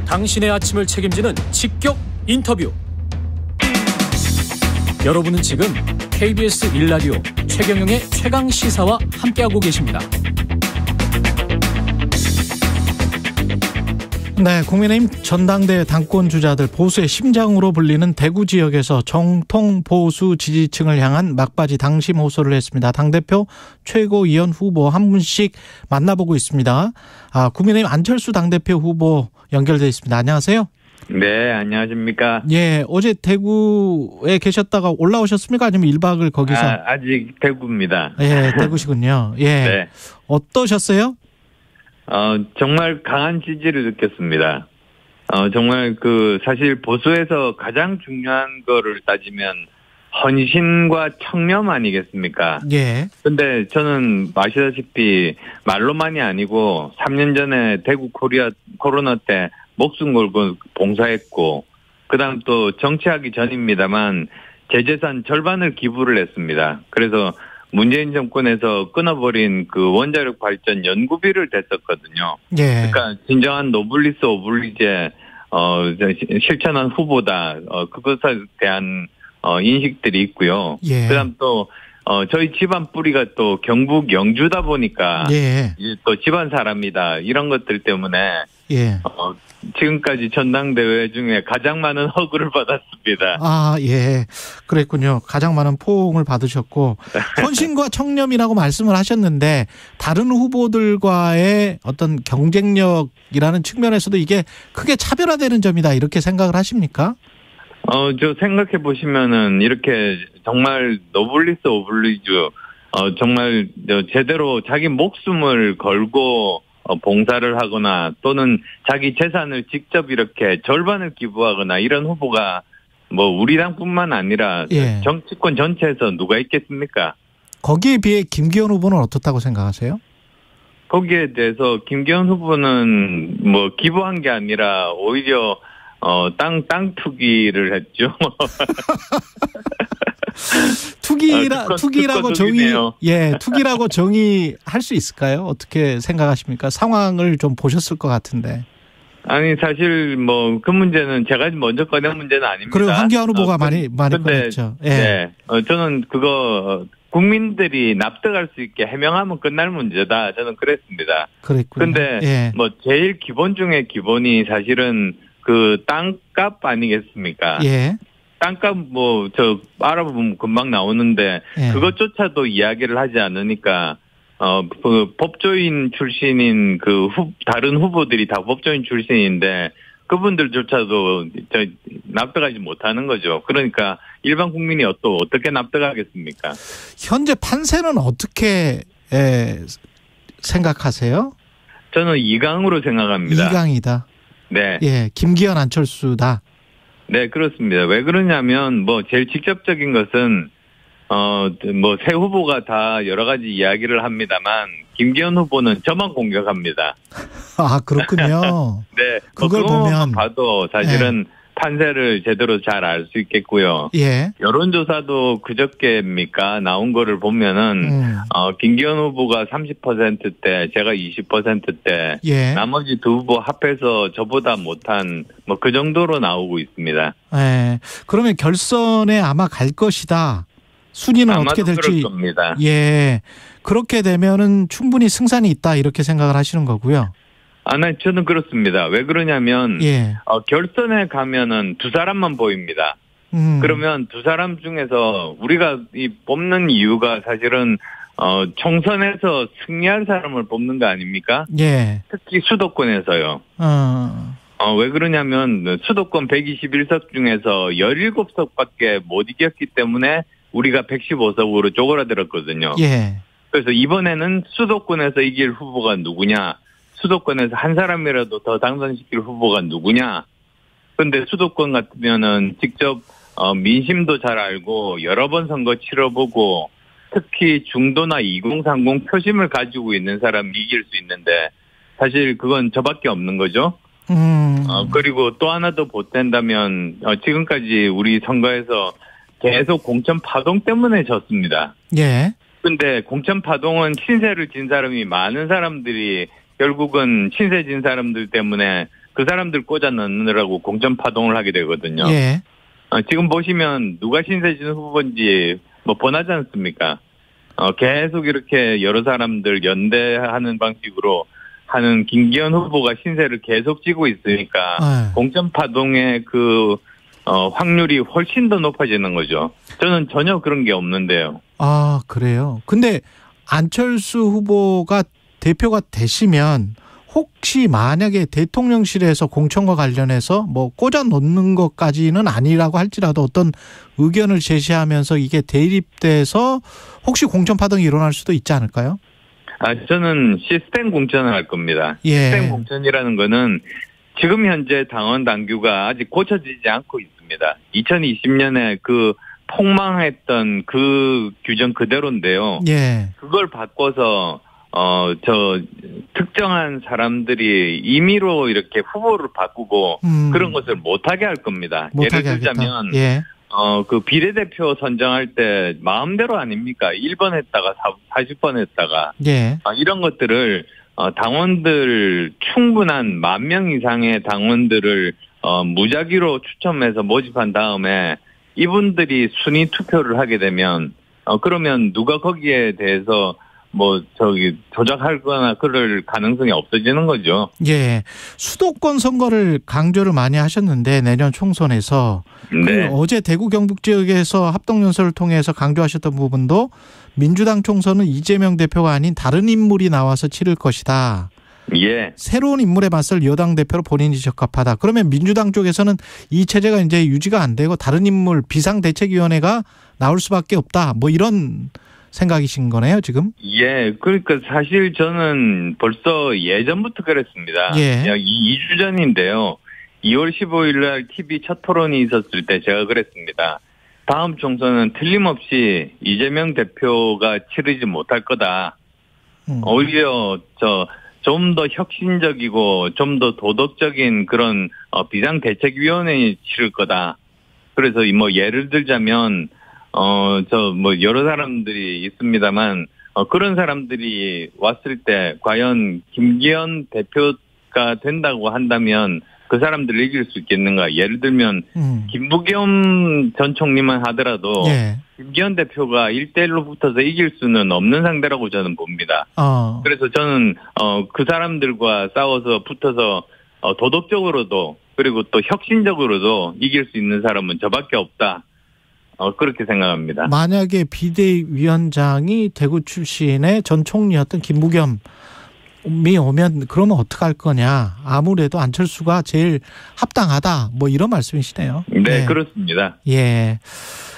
당신의 아침을 책임지는 직격 인터뷰. 여러분은 지금 KBS 1라디오 최경영의 최강시사와 함께하고 계십니다. 네, 국민의힘 전당대회 당권주자들 보수의 심장으로 불리는 대구 지역에서 정통 보수 지지층을 향한 막바지 당심 호소를 했습니다. 당대표 최고위원 후보 한 분씩 만나보고 있습니다. 국민의힘 안철수 당대표 후보 연결돼 있습니다. 안녕하세요. 네, 안녕하십니까. 예, 어제 대구에 계셨다가 올라오셨습니까? 아니면 1박을 거기서? 아직 대구입니다. 예, 대구시군요. 예. 네. 어떠셨어요? 정말 강한 지지를 느꼈습니다. 정말 사실 보수에서 가장 중요한 거를 따지면 헌신과 청렴 아니겠습니까? 예. 근데 저는 아시다시피 말로만이 아니고 3년 전에 대구 코로나 때 목숨 걸고 봉사했고, 그 다음 또 정치하기 전입니다만 제 재산 절반을 기부를 했습니다. 그래서 문재인 정권에서 끊어버린 그 원자력 발전 연구비를 댔었거든요. 예. 그러니까 진정한 노블리스 오블리제 실천한 후보다 그것에 대한 인식들이 있고요. 예. 그다음 또 저희 집안 뿌리가 또 경북 영주다 보니까 예. 또 집안 사람이다 이런 것들 때문에 예. 지금까지 전당대회 중에 가장 많은 허구를 받았습니다. 예. 그랬군요. 가장 많은 포옹을 받으셨고, 헌신과 청렴이라고 말씀을 하셨는데, 다른 후보들과의 어떤 경쟁력이라는 측면에서도 이게 크게 차별화되는 점이다, 이렇게 생각을 하십니까? 저 생각해 보시면은, 이렇게 정말 노블리스 오블리주, 정말 제대로 자기 목숨을 걸고 봉사를 하거나 또는 자기 재산을 직접 이렇게 절반을 기부하거나 이런 후보가 우리 당뿐만 아니라 예. 정치권 전체에서 누가 있겠습니까? 거기에 비해 김기현 후보는 어떻다고 생각하세요? 거기에 대해서 김기현 후보는 기부한 게 아니라 오히려 땅 투기를 했죠. 투기라고 투기라고 정의할 수 있을까요? 어떻게 생각하십니까? 상황을 좀 보셨을 것 같은데. 아니, 사실 그 문제는 제가 먼저 꺼낸 문제는 아닙니다. 그리고 한기환 후보가 많이 꺼냈죠. 예. 네. 저는 그거 국민들이 납득할 수 있게 해명하면 끝날 문제다. 저는 그랬습니다. 그랬군요. 근데 예. 제일 기본 중에 기본이 사실은 그 땅값 아니겠습니까? 예. 땅값 알아보면 금방 나오는데 예. 그것조차도 이야기를 하지 않으니까 법조인 출신인 다른 후보들이 다 법조인 출신인데 그분들조차도 납득하지 못하는 거죠. 그러니까 일반 국민이 또 어떻게 납득하겠습니까? 현재 판세는 어떻게 생각하세요? 저는 2강으로 생각합니다. 2강이다. 네. 예, 김기현 안철수다. 네, 그렇습니다. 왜 그러냐면 제일 직접적인 것은 새 후보가 다 여러 가지 이야기를 합니다만 김기현 후보는 저만 공격합니다. 그렇군요. 네, 그걸 보면 봐도 사실은 판세를 제대로 잘 알 수 있겠고요. 예. 여론조사도 그저께입니까 나온 거를 보면은 김기현 후보가 30%대, 제가 20%대, 예. 나머지 두 후보 합해서 저보다 못한 그 정도로 나오고 있습니다. 예. 그러면 결선에 아마 갈 것이다. 순위는 어떻게 될지. 그럴 겁니다. 예. 그렇게 되면은 충분히 승산이 있다 이렇게 생각을 하시는 거고요. 저는 그렇습니다. 왜 그러냐면 결선에 가면은 두 사람만 보입니다. 그러면 두 사람 중에서 우리가 뽑는 이유가 사실은 총선에서 승리한 사람을 뽑는 거 아닙니까? 예. 특히 수도권에서요. 왜 그러냐면 수도권 121석 중에서 17석밖에 못 이겼기 때문에 우리가 115석으로 쪼그라들었거든요. 예. 그래서 이번에는 수도권에서 이길 후보가 누구냐? 수도권에서 한 사람이라도 더 당선시킬 후보가 누구냐? 근데 수도권 같으면은 직접 민심도 잘 알고 여러 번 선거 치러보고 특히 중도나 2030 표심을 가지고 있는 사람이 이길 수 있는데 사실 그건 저밖에 없는 거죠. 그리고 또 하나 더 보탠다면 지금까지 우리 선거에서 계속 공천 파동 때문에 졌습니다. 예. 근데 공천 파동은 친세를 진 사람이 많은 사람들이 결국은 친세 진 사람들 때문에 그 사람들 꽂아 넣느라고 공천 파동을 하게 되거든요. 예. 지금 보시면 누가 신세진 후보인지 뭐 뻔하지 않습니까? 계속 이렇게 여러 사람들 연대하는 방식으로 하는 김기현 후보가 신세를 계속 쥐고 있으니까 공천 파동의 그 확률이 훨씬 더 높아지는 거죠. 저는 전혀 그런 게 없는데요. 아, 그래요? 근데 안철수 후보가 대표가 되시면 혹시 만약에 대통령실에서 공천과 관련해서 뭐 꽂아 놓는 것까지는 아니라고 할지라도 어떤 의견을 제시하면서 이게 대립돼서 혹시 공천 파동이 일어날 수도 있지 않을까요? 저는 시스템 공천을 할 겁니다. 예. 시스템 공천이라는 거는 지금 현재 당원 당규가 아직 고쳐지지 않고 있습니다. 2020년에 그 폭망했던 그 규정 그대로인데요. 예. 그걸 바꿔서 특정한 사람들이 임의로 이렇게 후보를 바꾸고 그런 것을 못하게 할 겁니다. 예를 들자면, 예. 그 비례대표 선정할 때 마음대로 아닙니까? 1번 했다가 40번 했다가. 예. 이런 것들을, 당원들 충분한 10,000명 이상의 당원들을, 무작위로 추첨해서 모집한 다음에 이분들이 순위 투표를 하게 되면, 그러면 누가 거기에 대해서 조작할거나 그럴 가능성이 없어지는 거죠. 예. 수도권 선거를 강조를 많이 하셨는데 내년 총선에서 네. 어제 대구 경북 지역에서 합동연설을 통해서 강조하셨던 부분도 민주당 총선은 이재명 대표가 아닌 다른 인물이 나와서 치를 것이다. 예. 새로운 인물에 맞설 여당 대표로 본인이 적합하다. 그러면 민주당 쪽에서는 이 체제가 이제 유지가 안 되고 다른 인물 비상대책위원회가 나올 수밖에 없다. 뭐 이런 생각이신 거네요, 지금? 예, 그러니까 사실 저는 벌써 예전부터 그랬습니다. 예. 2주 전인데요. 2월 15일 날 TV 첫 토론이 있었을 때 제가 그랬습니다. 다음 총선은 틀림없이 이재명 대표가 치르지 못할 거다. 오히려 좀 더 혁신적이고 좀 더 도덕적인 그런 비상대책위원회에 치를 거다. 그래서 뭐 예를 들자면 여러 사람들이 있습니다만, 그런 사람들이 왔을 때, 과연 김기현 대표가 된다고 한다면, 그 사람들을 이길 수 있겠는가. 예를 들면, 김부겸 전 총리만 하더라도, 예. 김기현 대표가 1대1로 붙어서 이길 수는 없는 상대라고 저는 봅니다. 그래서 저는, 그 사람들과 싸워서 붙어서, 도덕적으로도, 그리고 또 혁신적으로도 이길 수 있는 사람은 저밖에 없다. 그렇게 생각합니다. 만약에 비대위원장이 대구 출신의 전 총리였던 김부겸이 오면 그러면 어떡할 거냐. 아무래도 안철수가 제일 합당하다. 뭐 이런 말씀이시네요. 네, 그렇습니다. 예.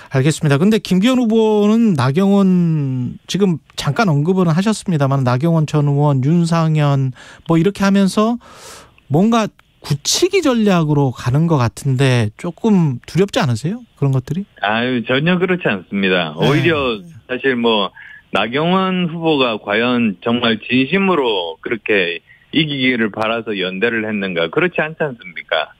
알겠습니다. 근데 김기현 후보는 나경원 지금 잠깐 언급은 하셨습니다만 나경원 전 의원, 윤상현 뭐 이렇게 하면서 뭔가 굳히기 전략으로 가는 것 같은데 조금 두렵지 않으세요? 그런 것들이? 전혀 그렇지 않습니다. 오히려 사실 나경원 후보가 과연 정말 진심으로 그렇게 이기기를 바라서 연대를 했는가? 그렇지 않지 않습니까?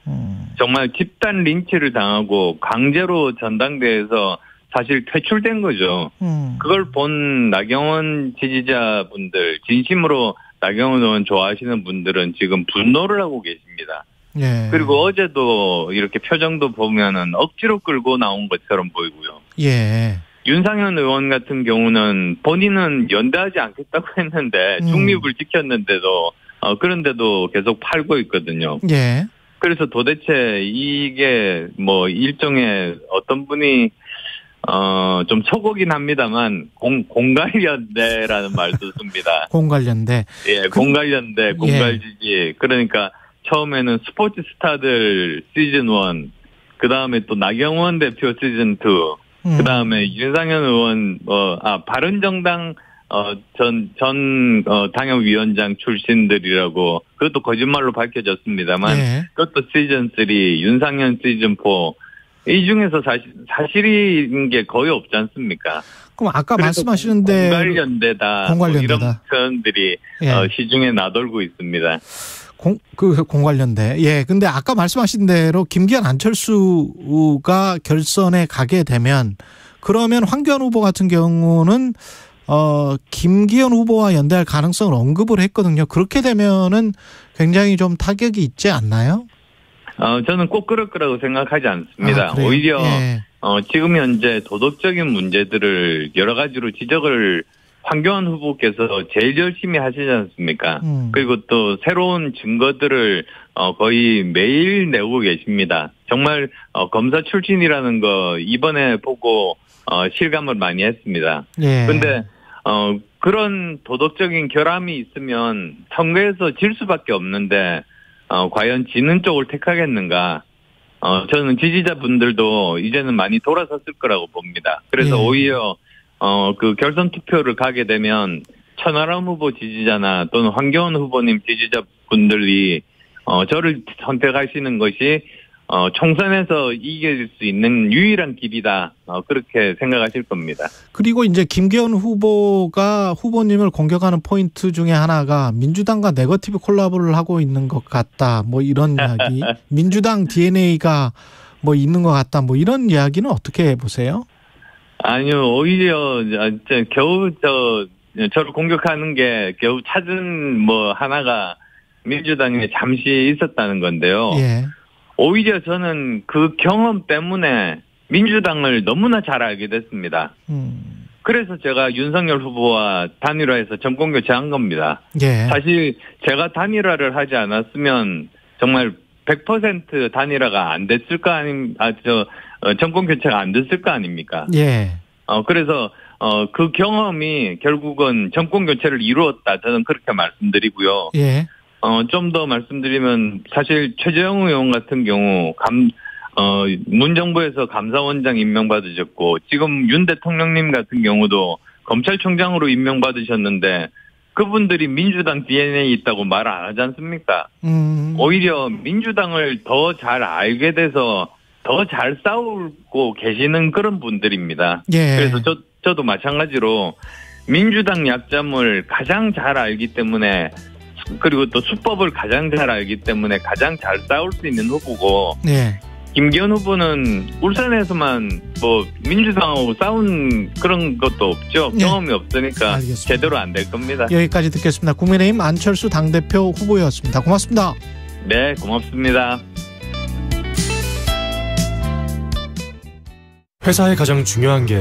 정말 집단 린치를 당하고 강제로 전당대회에서 사실 퇴출된 거죠. 그걸 본 나경원 지지자분들, 진심으로 나경원 의원 좋아하시는 분들은 지금 분노를 하고 계십니다. 예. 그리고 어제도 이렇게 표정도 보면은 억지로 끌고 나온 것처럼 보이고요. 예. 윤상현 의원 같은 경우는 본인은 연대하지 않겠다고 했는데 중립을 지켰는데도 그런데도 계속 팔고 있거든요. 예. 그래서 도대체 이게 일종의 어떤 분이 좀 초보긴 합니다만 공갈연대라는 말도 씁니다. 공갈연대. 예, 공갈연대, 공갈지지. 그러니까 처음에는 스포츠 스타들 시즌 1, 그 다음에 또 나경원 대표 시즌 2, 그 다음에 윤상현 의원 바른정당 당협위원장 출신들이라고 그것도 거짓말로 밝혀졌습니다만 그것도 시즌 3, 윤상현 시즌 4. 이 중에서 사실인 게 거의 없지 않습니까? 그럼 아까 말씀하시는데 공갈연대다. 이런 표현들이 시중에 나돌고 있습니다. 공관련대. 예. 근데 아까 말씀하신 대로 김기현 안철수가 결선에 가게 되면 그러면 황교안 후보 같은 경우는 김기현 후보와 연대할 가능성을 언급을 했거든요. 그렇게 되면은 굉장히 좀 타격이 있지 않나요? 저는 꼭 그럴 거라고 생각하지 않습니다. 그래요? 오히려 예. 지금 현재 도덕적인 문제들을 여러 가지로 지적을 황교안 후보께서 제일 열심히 하시지 않습니까? 그리고 또 새로운 증거들을 거의 매일 내고 계십니다. 정말 검사 출신이라는 거 이번에 보고 실감을 많이 했습니다. 예. 근데 그런 도덕적인 결함이 있으면 선거에서 질 수밖에 없는데 과연 지는 쪽을 택하겠는가? 저는 지지자분들도 이제는 많이 돌아섰을 거라고 봅니다. 그래서 예. 오히려 그 결선 투표를 가게 되면 천하람 후보 지지자나 또는 황교안 후보님 지지자분들이 저를 선택하시는 것이 총선에서 이길 수 있는 유일한 길이다. 그렇게 생각하실 겁니다. 그리고 이제 김기현 후보가 후보님을 공격하는 포인트 중에 하나가 민주당과 네거티브 콜라보를 하고 있는 것 같다. 뭐 이런 이야기. 민주당 DNA가 뭐 있는 것 같다. 뭐 이런 이야기는 어떻게 보세요? 아니요, 오히려 겨우 저를 공격하는 게 겨우 찾은 뭐 하나가 민주당에 잠시 있었다는 건데요. 예. 오히려 저는 그 경험 때문에 민주당을 너무나 잘 알게 됐습니다. 그래서 제가 윤석열 후보와 단일화해서 정권교체한 겁니다. 예. 사실 제가 단일화를 하지 않았으면 정말 100% 단일화가 안 됐을 거 정권교체가 안 됐을 거 아닙니까? 예. 그래서 그 경험이 결국은 정권교체를 이루었다. 저는 그렇게 말씀드리고요. 예. 좀 더 말씀드리면 사실 최재형 의원 같은 경우 문정부에서 감사원장 임명받으셨고 지금 윤 대통령님 같은 경우도 검찰총장으로 임명받으셨는데 그분들이 민주당 DNA 있다고 말 안 하지 않습니까? 오히려 민주당을 더 잘 알게 돼서 더 잘 싸우고 계시는 그런 분들입니다. 예. 그래서 저도 마찬가지로 민주당 약점을 가장 잘 알기 때문에 그리고 또 수법을 가장 잘 알기 때문에 가장 잘 싸울 수 있는 후보고 예. 김기현 후보는 울산에서만 뭐 민주당하고 싸운 그런 것도 없죠. 네. 경험이 없으니까 알겠습니다. 제대로 안 될 겁니다. 여기까지 듣겠습니다. 국민의힘 안철수 당대표 후보였습니다. 고맙습니다. 네, 고맙습니다. 회사의 가장 중요한 게